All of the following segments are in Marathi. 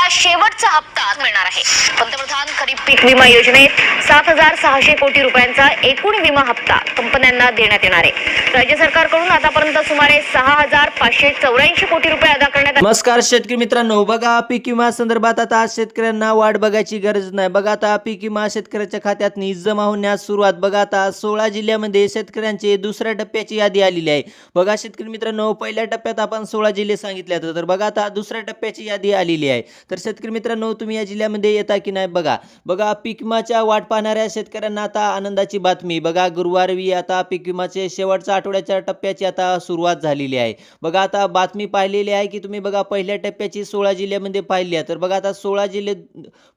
शेवटचा हप्ता मिळणार आहे। पंतप्रधान खरीप पीक विमा योजनेत 7,600 कोटी रुपयांचा एकूण विमा हप्ता कंपन्यांना देण्यात येणार आहे। राज्य सरकारकडून आतापर्यंत सुमारे 6,584 कोटी रुपये अदा करण्यात। नमस्कार शेतकरी मित्रांनो, बघा पीक विमा संदर्भात आता शेतकऱ्यांना वाट बघायची गरज नाही। बघा आता पीक विमा शेतकऱ्याच्या खात्यात जमा होण्यास सुरुवात। बघा आता 16 जिल्ह्यामध्ये शेतकऱ्यांचे दुसऱ्या टप्प्याची यादी आलेली आहे। बघा शेतकरी मित्रांनो, पहिल्या टप्प्यात आपण 16 जिल्हे सांगितले होते, तर बघा आता दुसऱ्या टप्प्याची यादी आलेली आहे। तर शेतकरी मित्रांनो, तुम्ही या जिल्ह्यामध्ये येता की नाही बघा। बघा पीक विमाच्या वाट पाहणाऱ्या शेतकऱ्यांना आता आनंदाची बातमी। बघा गुरुवारी आता पीक विमाचे शेवटच्या आठवड्याच्या टप्प्याची आता सुरुवात झालेली आहे। बघा आता बातमी पाहिलेली आहे की तुम्ही बघा पहिल्या टप्प्याची 16 जिल्ह्यामध्ये पाहिली आहे। तर बघा आता 16 जिल्हे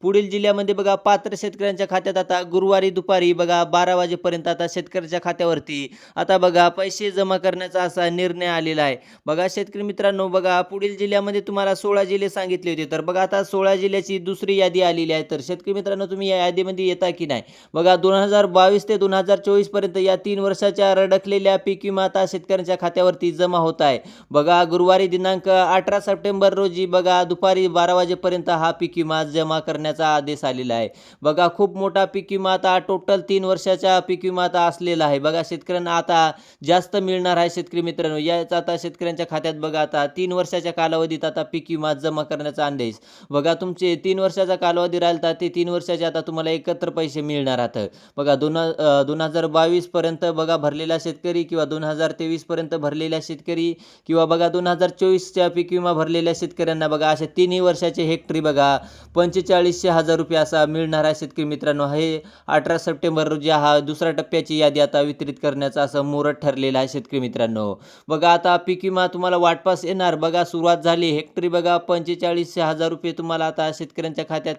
पुढील जिल्ह्यामध्ये बघा पात्र शेतकऱ्यांच्या खात्यात आता गुरुवारी दुपारी बघा 12 वाजेपर्यंत आता शेतकऱ्याच्या खात्यावरती आता बघा पैसे जमा करण्याचा असा निर्णय आलेला आहे। बघा शेतकरी मित्रांनो, बघा पुढील जिल्ह्यामध्ये तुम्हाला 16 जिल्हे सांगितले होते, तर बघा आता 16 जिल्ह्याची दुसरी यादी आलेली आहे। तर शेतकरी मित्रांनो, तुम्ही या यादीमध्ये येता की नाही बघा। 2022 ते 2024 पर्यंत या 3 वर्षाच्या रडकलेल्या पीक विमा आता शेतकऱ्यांच्या खात्यावरती जमा होत आहे। बघा गुरुवारी दिनांक 18 सप्टेंबर रोजी बघा दुपारी 12 वाजेपर्यंत हा पीक विमा जमा करण्याचा आदेश आलेला आहे। बघा खूप मोठा पीक विमा आता टोटल 3 वर्षाचा पीक विमा आता असलेला आहे। बघा शेतकऱ्यांना आता जास्त मिळणार आहे। शेतकरी मित्रांनो, याचा आता शेतकऱ्यांच्या खात्यात बघा आता 3 वर्षाच्या कालावधीत आता पीक विमा जमा करण्याचा आदेश। बघा तुमचे 3 वर्षाचा कालावधी राहिला तर ते 3 वर्षाचे आता तुम्हाला एकत्र पैसे मिळणार आहेत। बघा 2022 पर्यंत बघा भरलेला शेतकरी किंवा 2023 पर्यंत भरलेल्या शेतकरी किंवा बघा 2024च्या पीक विमा भरलेल्या शेतकऱ्यांना बघा असे 3 वर्षाचे हेक्टरी बघा 45,000 रुपये असा मिळणार आहे। शेतकरी मित्रांनो, हे 18 सप्टेंबर रोजी हा दुसऱ्या टप्प्याची यादी आता वितरित करण्याचा असं मुहूर्त ठरलेला आहे। शेतकरी मित्रांनो, बघा आता पीक विमा तुम्हाला वाटपास येणार। बघा सुरुवात झाली, हेक्टरी बघा 45,000 रुपये तुम्हाला आता शेतकऱ्यांच्या खात्यात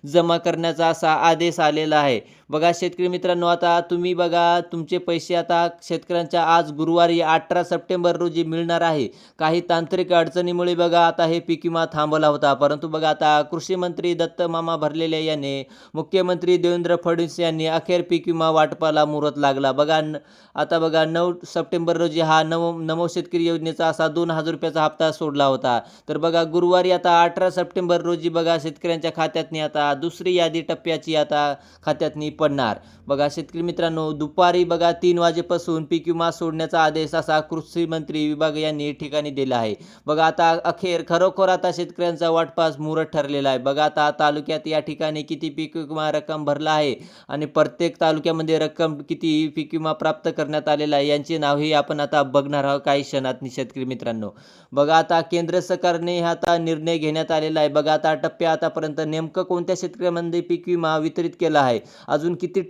जमा करण्याचा असा आदेश आलेला आहे। बघा शेतकरी मित्रांनो, आता तुम्ही बघा तुमचे पैसे आता शेतकऱ्यांच्या आज गुरुवारी 18 सप्टेंबर रोजी मिळणार आहे। काही तांत्रिक अडचणीमुळे बघा आता हे पीक विमा थांबवला होता, परंतु बघा आता कृषी मंत्री दत्त मामा भरलेले यांनी मुख्यमंत्री देवेंद्र फडणवीस यांनी अखेर पीक विमा वाटपाला मुहूर्त लागला। बघा आता बघा 9 सप्टेंबर रोजी हा नमो शेतकरी योजनेचा असा 2,000 रुपयाचा हप्ता सोडला होता। तर बघा गुरुवारी आता 18 सप्टेंबर रोजी बघा शेतकऱ्यांच्या खात्यात आता दुसरी यादी टप्प्याची आता खात्यात पडणार। बघा शेतकरी मित्रांनो, दुपारी बघा 3 वाजेपासून पीक विमा सोडण्याचा आदेश असा कृषी मंत्री विभाग यांनी ठिकाणी दिला आहे। बघा आता अखेर खरोखर आता शेतकऱ्यांचा वाटपास मुहूर्त ठरलेला आहे। बघा आता तालुक्यात या ठिकाणी किती पीक विमा रक्कम भरला आहे आणि प्रत्येक तालुक्यामध्ये रक्कम किती पीक विमा प्राप्त करण्यात आलेला आहे यांचे नावही आपण आता बघणार आहोत काही क्षणात। शेतकरी मित्रांनो, बघा आता केंद्र सरकारने आता निर्णय घेण्यात आलेला आहे। बघा आता टप्प्या आतापर्यंत नेमकं कोणत्या शेतकऱ्यांमध्ये पीक विमा वितरित केला आहे, अजून किती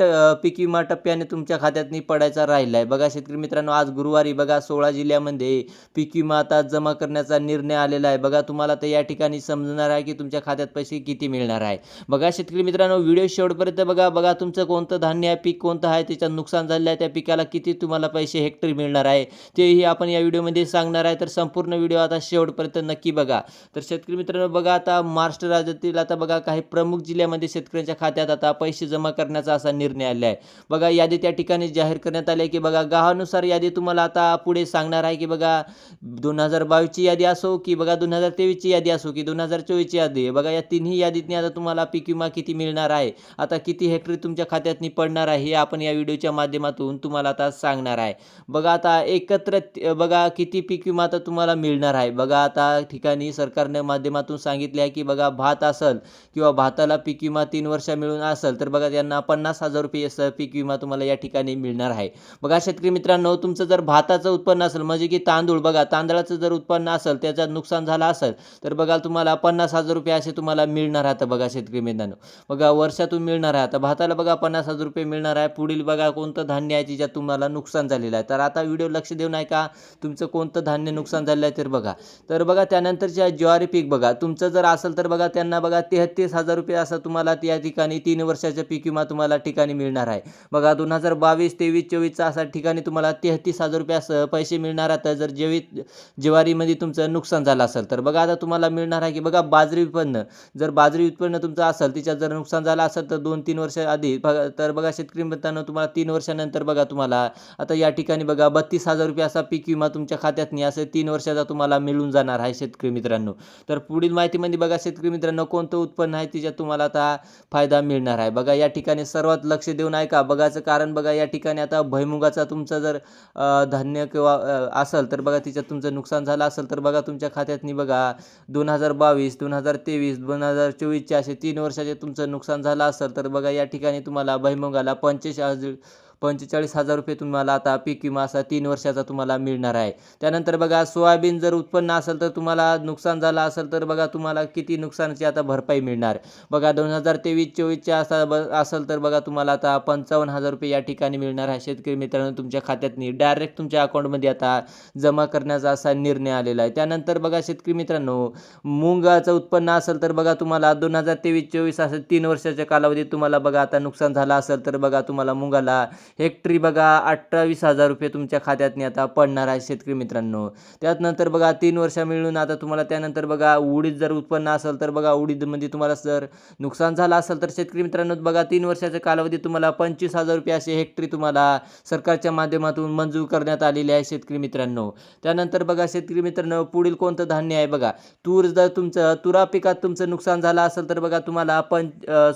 पीक विमा टप्प्याने तुमच्या खात्यात पडायचा राहिला आहे। बघा शेतकरी मित्रांनो, आज गुरुवारी बघा 16 जिल्ह्यामध्ये पीक विमा आता जमा करण्याचा निर्णय आलेला आहे। बघा तुम्हाला तर या ठिकाणी समजणार आहे की तुमच्या खात्यात पैसे किती मिळणार आहे। बघा शेतकरी मित्रांनो, व्हिडिओ शेवटपर्यंत बघा तुमचं कोणतं धान्य आहे, पीक कोणतं आहे, त्याचं नुकसान झालेलं आहे, त्या पिकाला किती तुम्हाला पैसे हेक्टरी मिळणार आहे तेही आपण या व्हिडिओमध्ये सांगणार आहे। तर संपूर्ण व्हिडिओ आता शेवटपर्यंत नक्की बघा। तर शेतकरी मित्रांनो, बघा आता महाराष्ट्र राज्यातील आता बघा काही प्रमुख जिल्ह्यामध्ये शेतकऱ्यांच्या खात्यात आता पैसे जमा करण्याचा असा निर्णय आलेला आहे। बघा यादी त्या ठिकाणी जाहीर करण्यात आली आहे की बघा गावानुसार यादी तुम्हाला आता पुढे सांगणार आहे की बघा 2022 ची यादी असो की बघा 2023 ची यादी असो की 2024 ची यादी, बघा या तिन्ही यादीतनी आता तुम्हाला पीक विमा किती मिळणार आहे, आता किती हेक्टरी तुमच्या खात्यात पडणार आहे हे आपण या व्हिडिओच्या माध्यमातून तुम्हाला आता सांगणार आहे। बघा आता एकत्र बघा किती पीक विमा आता तुम्हाला मिळणार आहे। बघा आता ठिकाणी सरकारने माध्यमातून सांगितले आहे की बघा भात असेल किंवा भाताला पीक विमा 3 वर्ष मिळून असेल तर बघा त्यांना 50,000 रुपये पीक विमा तुम्हाला या ठिकाणी मिळणार आहे। बघा शेतकरी मित्रांनो, तुमचं जर भाताचं उत्पन्न असेल म्हणजे की तांदूळ, बघा तांदळाचं जर उत्पन्न असेल त्याचं नुकसान झालं असेल तर बघा तुम्हाला 50,000 रुपये असे तुम्हाला मिळणार आहेत। बघा शेतकरी मित्रांनो, बघा वर्षातून मिळणार आहे। आता भाताला बघा 50,000 रुपये मिळणार आहे। पुढील बघा कोणतं धान्य आहे ज्याच्यात तुम्हाला नुकसान झालेलं आहे, तर आता व्हिडिओ लक्ष देऊन आहे का तुमचं कोणतं धान्य नुकसान झालेलं आहे तर बघा त्यानंतरच्या ज्वारी पीक बघा तुमचं जर असेल तर बघा त्यांना बघा 33,000 रुपये असं तुम्हाला त्या ठिकाणी 3 वर्षाचा पीक विमा तुम्हाला ठिकाणी मिळणार आहे। बघा 2022, 23, 24 अशा ठिकाणी तुम्हाला 33,000 रुपये असं पैसे मिळणार आहेत जर ज्वारीमध्ये तुमचं नुकसान झालं असेल तर। बघा आता तुम्हाला मिळणार आहे की बघा बाजरी उत्पन्न, जर बाजरी उत्पन्न तुमचं असेल तिच्यात जर नुकसान झालं असेल तर 2-3 वर्ष आधी तर बघा शेतकरी मित्रांनो तुम्हाला 3 वर्षानंतर बघा तुम्हाला आता या ठिकाणी बघा 32,000 रुपये असा पीक विमा तुमच्या खात्यात असं 3 वर्षाचा तुम्हाला मिळून जाणार आहे शेतकरी मित्रांनो। तर पुढील माहितीमध्ये यामध्ये बघा शेतकरी मित्रांनो कोणतं उत्पन्न आहे त्याच्यात तुम्हाला आता फायदा मिळणार आहे. बघा या ठिकाणी सर्वात लक्ष देऊन ऐका. बघायचं कारण बघा या ठिकाणी आता भुईमुगाचा तुमचा जर धान्य किंवा असेल तर बघा त्याच्यात तुमचं नुकसान झालं असेल तर बघा तुमच्या खात्यातनी बघा 2022, 2023, 2024चे असे 3 वर्षाचे तुमचं नुकसान झालं असेल तर बघा या ठिकाणी तुम्हाला भुईमुगाला 45,000 रुपये तुम्हाला आता पीक विमा असा 3 वर्षाचा तुम्हाला मिळणार आहे. त्यानंतर बघा सोयाबीन जर उत्पन्न असेल तर तुम्हाला नुकसान झालं असेल तर बघा तुम्हाला किती नुकसानाची आता भरपाई मिळणार. बघा 2023-24चे असेल तर बघा तुम्हाला आता 55,000 रुपये या ठिकाणी मिळणार आहे. शेतकरी मित्रांनो तुमच्या खात्यातनी डायरेक्ट तुमच्या अकाउंटमध्ये आता जमा करण्याचा असा निर्णय आलेला आहे. त्यानंतर बघा शेतकरी मित्रांनो मुगाचं उत्पन्न असेल तर बघा तुम्हाला 2023-24 असं 3 वर्षाच्या कालावधीत तुम्हाला बघा आता नुकसान झालं असेल तर बघा तुम्हाला मुगाला हेक्टरी बघा 28,000 रुपये तुमच्या खात्यातनी आता पडणार आहे शेतकरी मित्रांनो. त्यानंतर बघा 3 वर्ष मिळून आता तुम्हाला त्यानंतर बघा उडीद जर उत्पन्न असेल तर बघा उडीदमध्ये तुम्हाला जर नुकसान झालं असेल तर शेतकरी मित्रांनो बघा 3 वर्षाच्या कालावधीत तुम्हाला 25,000 रुपये असे हेक्टरी तुम्हाला सरकारच्या माध्यमातून मंजूर करण्यात आलेले आहे शेतकरी मित्रांनो. त्यानंतर बघा शेतकरी मित्रांनो पुढील कोणतं धान्य आहे बघा तूर जर तुमचं तुरा पिकात तुमचं नुकसान झालं असेल तर बघा तुम्हाला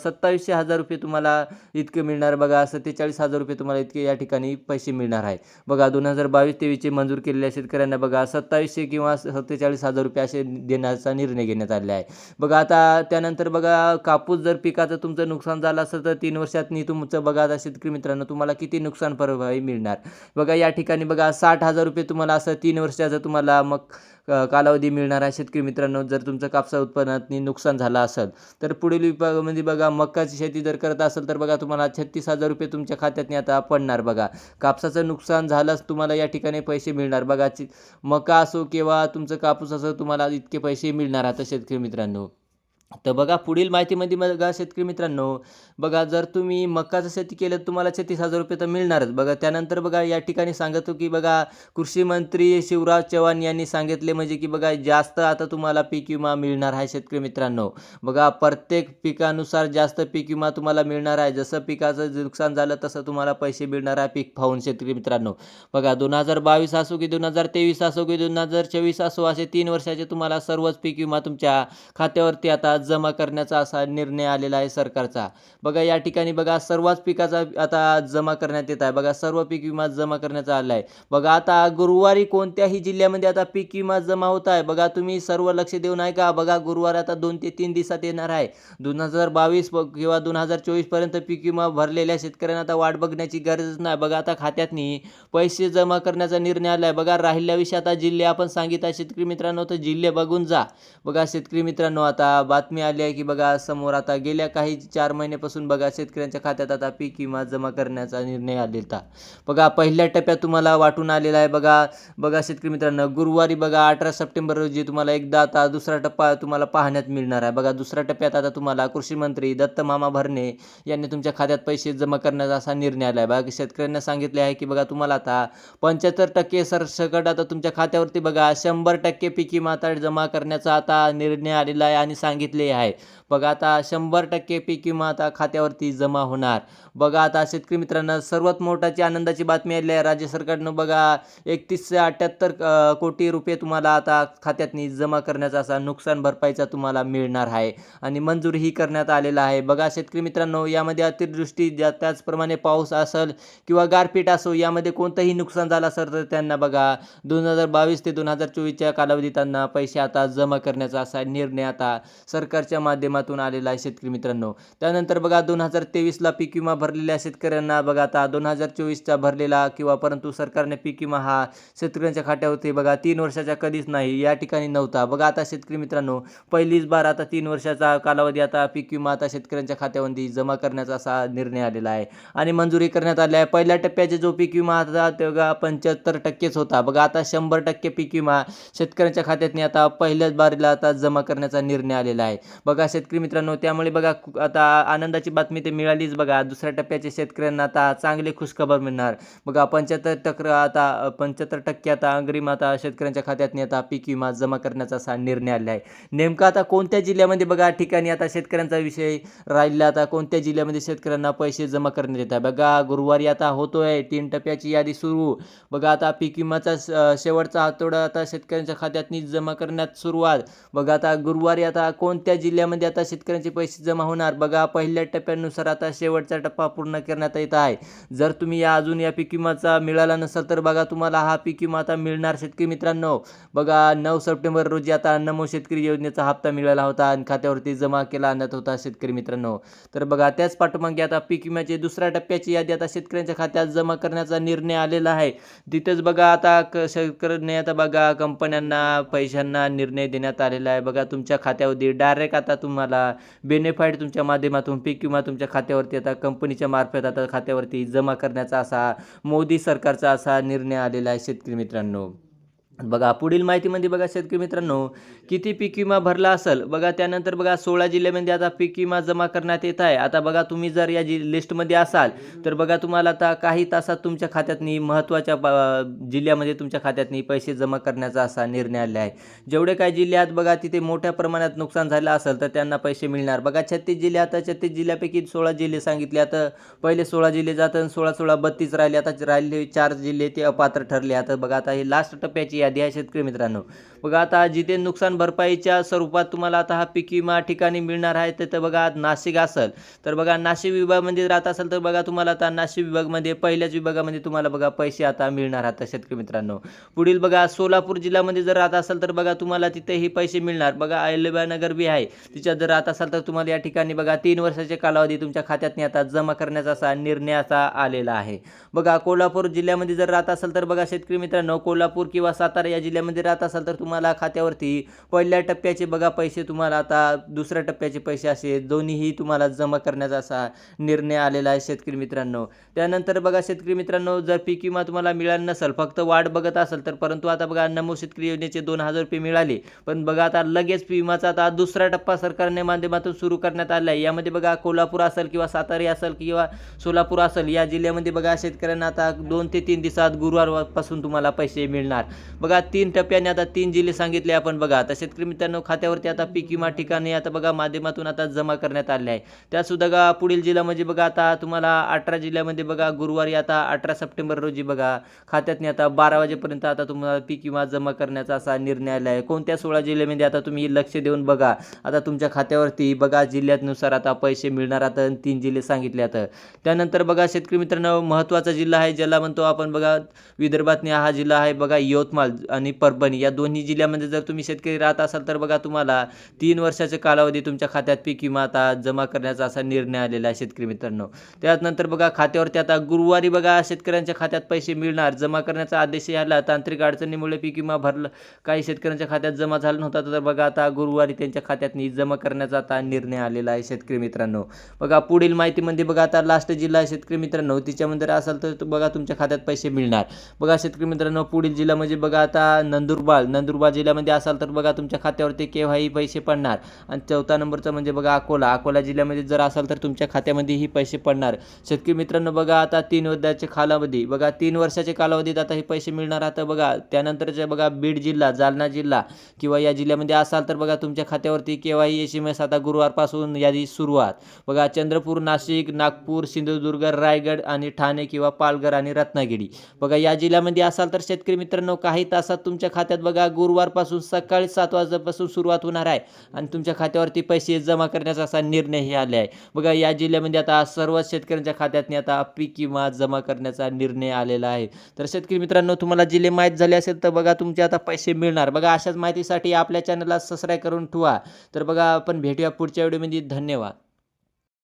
27,000 रुपये तुम्हाला इतके मिळणार. बघा 47,000 रुपये तुम्हाला इतके या ठिकाणी पैसे मिळणार आहे. बघा 2022-23चे मंजूर केलेल्या शेतकऱ्यांना बघा 2700 किंवा 47,000 रुपये असे देण्याचा निर्णय घेण्यात आलेला आहे. बघा आता त्यानंतर बघा कापूस जर पिकाचं तुमचं नुकसान झालं असेल तर 3 वर्षातनी तुमचं बघा आता शेतकरी मित्रांनो तुम्हाला किती नुकसान भरपाई मिळणार. बघा या ठिकाणी बघा 60,000 रुपये तुम्हाला असं 3 वर्षाचं तुम्हाला मग कालावधी मिळणार आहे शेतकरी मित्रांनो. जर तुमचं कापसा उत्पन्नात नुकसान झालं असेल तर पुढील विभागामध्ये बघा मकाची शेती जर करत असेल तर बघा तुम्हाला 36,000 रुपये तुमच्या खात्यातनी आता पडणार. बघा कापसाचं नुकसान झालंच तुम्हाला या ठिकाणी पैसे मिळणार. बघा मका असो किंवा तुमचं कापूस असो तुम्हाला इतके पैसे मिळणार आता शेतकरी मित्रांनो. तर बघा पुढील माहितीमध्ये बघा शेतकरी मित्रांनो बघा जर तुम्ही मकाचं शेती केलं तर तुम्हाला 36,000 रुपये तर मिळणारच. बघा त्यानंतर बघा या ठिकाणी सांगतो की बघा कृषी मंत्री शिवराज चव्हाण यांनी सांगितले म्हणजे की बघा जास्त आता तुम्हाला पीक विमा मिळणार आहे शेतकरी मित्रांनो. बघा प्रत्येक पिकानुसार जास्त पीक विमा तुम्हाला मिळणार आहे. जसं पिकाचं नुकसान झालं तसं तुम्हाला पैसे मिळणार आहे पीक पाहून शेतकरी मित्रांनो. बघा 2022 असो की 2023 असो की 2024 असो असे 3 वर्षाचे तुम्हाला सर्वच पीक विमा तुमच्या खात्यावरती आता जमा करण्याचा असा निर्णय आलेला आहे सरकारचा. बघा या ठिकाणी बघा सर्वच पिकाचा आता जमा करण्यात येत आहे. बघा सर्व पीक विमा जमा करण्याचा आला आहे. बघा आता गुरुवारी कोणत्याही जिल्ह्यामध्ये आता पीक विमा जमा होत आहे. बघा तुम्ही सर्व लक्ष देऊन ऐका. बघा गुरुवार आता 2 ते 3 दिवसात येणार आहे. 2022 किंवा 2024 पर्यंत पीक विमा भरलेल्या शेतकऱ्यांना आता वाट बघण्याची गरज नाही. बघा आता खात्यातनी पैसे जमा करण्याचा निर्णय आला आहे. बघा राहिल्या विषयी आता जिल्हे आपण सांगितलं आहे शेतकरी मित्रांनो तर जिल्हे बघून जा. बघा शेतकरी मित्रांनो आता बातमी आली आहे की बघा समोर आता गेल्या काही 4 महिन्यापासून बघा शेतकऱ्यांच्या खात्यात आता पीक विमा जमा करण्याचा निर्णय आलेला. बघा पहिल्या टप्प्यात तुम्हाला वाटून आलेला आहे. बघा शेतकरी मित्रांनो गुरुवारी बघा 18 सप्टेंबर रोजी तुम्हाला एकदा आता दुसरा टप्पा तुम्हाला पाहण्यात मिळणार आहे. बघा दुसऱ्या टप्प्यात आता तुम्हाला कृषी मंत्री दत्त मामा भरणे यांनी तुमच्या खात्यात पैसे जमा करण्याचा असा निर्णय आला आहे. बघा शेतकऱ्यांना सांगितले आहे की बघा तुम्हाला आता 75% सरसकट आता तुमच्या खात्यावरती बघा 100% पीक विमा आता जमा करण्याचा आता निर्णय आलेला आहे आणि सांगितले आहे. बघा आता 100% पीक विमा आता खात्यावरती जमा होणार. बघा आता शेतकरी मित्रांनो सर्वात मोठाची आनंदाची बातमी आली आहे. राज्य सरकारनं बघा 3178 कोटी रुपये तुम्हाला आता खात्यातनी जमा करण्याचा असा नुकसान भरपाईचा तुम्हाला मिळणार आहे आणि मंजूरही करण्यात आलेला आहे. बघा शेतकरी मित्रांनो यामध्ये अतिवृष्टी त्याचप्रमाणे पाऊस असेल किंवा गारपीट असो यामध्ये कोणतंही नुकसान झालं असेल तर त्यांना बघा 2022 ते 2024च्या कालावधीत त्यांना पैसे आता जमा करण्याचा असा निर्णय आता सरकारच्या माध्यमातून आलेला आहे शेतकरी मित्रांनो. त्यानंतर बघा 2023ला पीक विमा भरलेल्या शेतकऱ्यांना बघा आता 2024चा भरलेला किंवा परंतु सरकारने पीक विमा हा शेतकऱ्यांच्या खात्यावरती बघा 3 वर्षाचा कधीच नाही या ठिकाणी नव्हता. बघा आता शेतकरी मित्रांनो पहिलीच बार आता 3 वर्षाचा कालावधी आता पीक विमा आता शेतकऱ्यांच्या खात्यावरती जमा करण्याचा असा निर्णय आलेला आहे आणि मंजुरी करण्यात आली आहे. पहिल्या टप्प्याचे जो पीक विमा आता तेव्हा 75%च होता. बघा आता 100% पीक विमा शेतकऱ्यांच्या खात्यातनी आता पहिल्याच बारीला आता जमा करण्याचा निर्णय आलेला आहे. आहे. बघा शेतकरी मित्रांनो, त्यामुळे बघा आता आनंदाची बातमी ते मिळालीच बघा. दुसऱ्या टप्प्याच्या शेतकऱ्यांना आता चांगली खुशखबर मिळणार. बघा 75% आता अग्रिम आता शेतकऱ्यांच्या खात्यात आता पीक विमा जमा करण्याचा असा निर्णय आला आहे. नेमका आता कोणत्या जिल्ह्यामध्ये बघा ठिकाणी आता शेतकऱ्यांचा विषय राहिला, आता कोणत्या जिल्ह्यामध्ये शेतकऱ्यांना पैसे जमा करण्यात येत आहे. बघा गुरुवारी आता होतोय 3 टप्प्याची यादी सुरू. बघा आता पीक विमाचा शेवटचा आठवडा आता शेतकऱ्यांच्या खात्यात जमा करण्यात सुरुवात. बघा आता गुरुवारी आता कोणत्या जिल्ह्यामध्ये आता शेतकऱ्यांचे पैसे जमा होणार. बघा पहिल्या टप्प्यानुसार आता शेवटचा टप्पा पूर्ण करण्यात येत आहे. जर तुम्ही अजून या पीक विमाचा मिळाला नसेल तर बघा तुम्हाला हा पीक विमा आता मिळणार शेतकरी मित्रांनो. बघा 9 सप्टेंबर रोजी आता नमो शेतकरी योजनेचा हप्ता मिळाला होता आणि खात्यावरती जमा केला आणत होता शेतकरी मित्रांनो. तर बघा त्याच पाठोमागे आता पीक विम्याची दुसऱ्या टप्प्याची यादी आता शेतकऱ्यांच्या खात्यात जमा करण्याचा निर्णय आलेला आहे. तिथेच बघा आता शेतकऱ्यांनी आता बघा कंपन्यांना पैशांना निर्णय देण्यात आलेला आहे. बघा तुमच्या खात्यावरती डायरेक्ट आता तुम्हाला बेनिफिट तुमच्या माध्यमातून पीक विमा तुमच्या खात्यावरती आता कंपनीच्या मार्फत आता खात्यावरती जमा करण्याचा असा मोदी सरकारचा असा निर्णय आलेला आहे शेतकरी मित्रांनो. बघा पुढील माहितीमध्ये बघा शेतकरी मित्रांनो, किती पीक विमा भरला असेल. बघा त्यानंतर बघा 16 जिल्ह्यामध्ये आता पीक विमा जमा करण्यात येत आहे. आता बघा तुम्ही जर या लिस्टमध्ये असाल तर बघा तुम्हाला आता काही तासात तुमच्या खात्यातनी महत्त्वाच्या जिल्ह्यामध्ये तुमच्या खात्यातनी पैसे जमा करण्याचा असा निर्णय आला आहे. जेवढे काही जिल्ह्यात बघा तिथे मोठ्या प्रमाणात नुकसान झालं असेल तर त्यांना पैसे मिळणार. बघा 36 जिल्हे, आता 36 जिल्ह्यापैकी 16 जिल्हे सांगितले. आता पहिले 16 जिल्हे जातात, 16 32 राहिले. आता राहिले 4 जिल्हे ते अपात्र ठरले. आता बघा आता हे लास्ट टप्प्याची यादी आहे शेतकरी मित्रांनो. बघा आता जिथे नुकसान भरपाईच्या स्वरूपात तुम्हाला आता हा पीक विमा ठिकाणी मिळणार आहे तिथं बघा नाशिक असेल तर बघा नाशिक विभागामध्ये राहत असेल तर बघा तुम्हाला आता नाशिक विभागामध्ये पहिल्याच विभागामध्ये तुम्हाला बघा पैसे आता मिळणार आता शेतकरी मित्रांनो. पुढील बघा सोलापूर जिल्ह्यामध्ये जर राहत असेल तर बघा तुम्हाला तिथेही पैसे मिळणार. बघा अहिल्यानगर बी आहे, तिच्यात जर राहत असाल तर तुम्हाला या ठिकाणी बघा 3 वर्षाचे कालावधी तुमच्या खात्यात आता जमा करण्याचा असा निर्णय आता आलेला आहे. बघा कोल्हापूर जिल्ह्यामध्ये जर राहत असेल तर बघा शेतकरी मित्रांनो, कोल्हापूर किंवा सातारा या जिल्ह्यामध्ये राहत असाल तर तुम्हाला खात्यावरती पहिल्या टप्प्याचे बघा पैसे तुम्हाला आता दुसऱ्या टप्प्याचे पैसे असे दोन्हीही तुम्हाला जमा करण्याचा असा निर्णय आलेला आहे शेतकरी मित्रांनो. त्यानंतर बघा शेतकरी मित्रांनो, जर पीक विमा तुम्हाला मिळाला नसेल, फक्त वाट बघत असेल तर परंतु आता बघा नमो शेतकरी योजनेचे 2000 रुपये मिळाले. पण बघा आता लगेच विमाचा आता दुसरा टप्पा सरकारने माध्यमातून सुरू करण्यात आला आहे. यामध्ये बघा कोल्हापूर असेल किंवा सातारा असेल किंवा सोलापूर असेल या जिल्ह्यामध्ये बघा शेतकऱ्यांना आता 2 ते 3 दिवसात गुरुवारपासून तुम्हाला पैसे मिळणार. बघा 3 टप्प्याने आता 3 जिल्हे सांगितले आपण. बघा आता शेतकरी मित्रांनो खात्यावरती आता पीक विमा ठिकाणी आता बघा माध्यमातून आता जमा करण्यात आले आहे. त्यासुद्धा पुढील जिल्हा म्हणजे बघा आता तुम्हाला 18 जिल्ह्यामध्ये बघा गुरुवारी आता 18 सप्टेंबर रोजी बघा खात्यातनी आता 12 वाजेपर्यंत आता तुम्हाला पीक विमा जमा करण्याचा असा निर्णय आला आहे. कोणत्या 16 जिल्ह्यामध्ये आता तुम्ही लक्ष देऊन बघा आता तुमच्या खात्यावरती बघा जिल्ह्यानुसार आता पैसे मिळणार. आता 3 जिल्हे सांगितले. आता त्यानंतर बघा शेतकरी मित्रांनो महत्त्वाचा जिल्हा आहे ज्याला म्हणतो आपण बघा विदर्भातनी हा जिल्हा आहे बघा यवतमाळ आणि परभणी. या दोन्ही जिल्ह्यामध्ये जर तुम्ही शेतकरी राहत असाल तर बघा तुम्हाला 3 वर्षाचे कालावधी तुमच्या खात्यात पीक विमा आता जमा करण्याचा असा निर्णय आलेला आहे शेतकरी मित्रांनो. त्यानंतर बघा खात्यावरती आता गुरुवारी बघा शेतकऱ्यांच्या खात्यात पैसे मिळणार. जमा करण्याचा आदेश आला. तांत्रिक अडचणीमुळे पीक विमा भरला काही शेतकऱ्यांच्या खात्यात जमा झाला नव्हता तर बघा आता गुरुवारी त्यांच्या खात्यात जमा करण्याचा आता निर्णय आलेला आहे शेतकरी मित्रांनो. बघा पुढील माहितीमध्ये बघा आता लास्ट जिल्हा आहे शेतकरी मित्रांनो, तिच्यामध्ये असेल तर बघा तुमच्या खात्यात पैसे मिळणार. बघा शेतकरी मित्रांनो पुढील जिल्हा म्हणजे बघा आता नंदुरबार जिल्ह्यामध्ये असाल तर बघा तुमच्या खात्यावरती केव्हाही पैसे पडणार. आणि 4था नंबरचा म्हणजे बघा अकोला जिल्ह्यामध्ये जर असाल तर तुमच्या खात्यामध्येही पैसे पडणार. शेतकरी मित्रांनो बघा आता 3 वर्षाचे कालावधी बघा 3 वर्षाच्या कालावधीत आता हे पैसे मिळणार. आता बघा त्यानंतरचे बघा बीड जिल्हा, जालना जिल्हा किंवा या जिल्ह्यामध्ये असाल तर बघा तुमच्या खात्यावरती केव्हाही SMS आता गुरुवारपासून यादी सुरुवात. बघा चंद्रपूर, नाशिक, नागपूर, सिंधुदुर्ग, रायगड आणि ठाणे किंवा पालघर आणि रत्नागिरी. बघा या जिल्ह्यामध्ये असाल तर शेतकरी मित्रांनो काही तासात तुमच्या खात्यात बघा गुरुवारपासून सकाळी 7 वाजल्यापासून सुरुवात होणार आहे आणि तुमच्या खात्यावरती पैसे जमा करण्याचा असा निर्णयही आला आहे. बघा या जिल्ह्यामध्ये आता सर्व शेतकऱ्यांच्या खात्यातनी आता पीक विमा जमा करण्याचा निर्णय आलेला आहे. तर शेतकरी मित्रांनो तुम्हाला जिल्हे माहीत झाले असेल तर बघा तुमचे आता पैसे मिळणार. बघा अशाच माहितीसाठी आपल्या चॅनलला सबस्क्राईब करून ठेवा. तर बघा आपण भेटूया पुढच्या व्हिडिओमध्ये. धन्यवाद.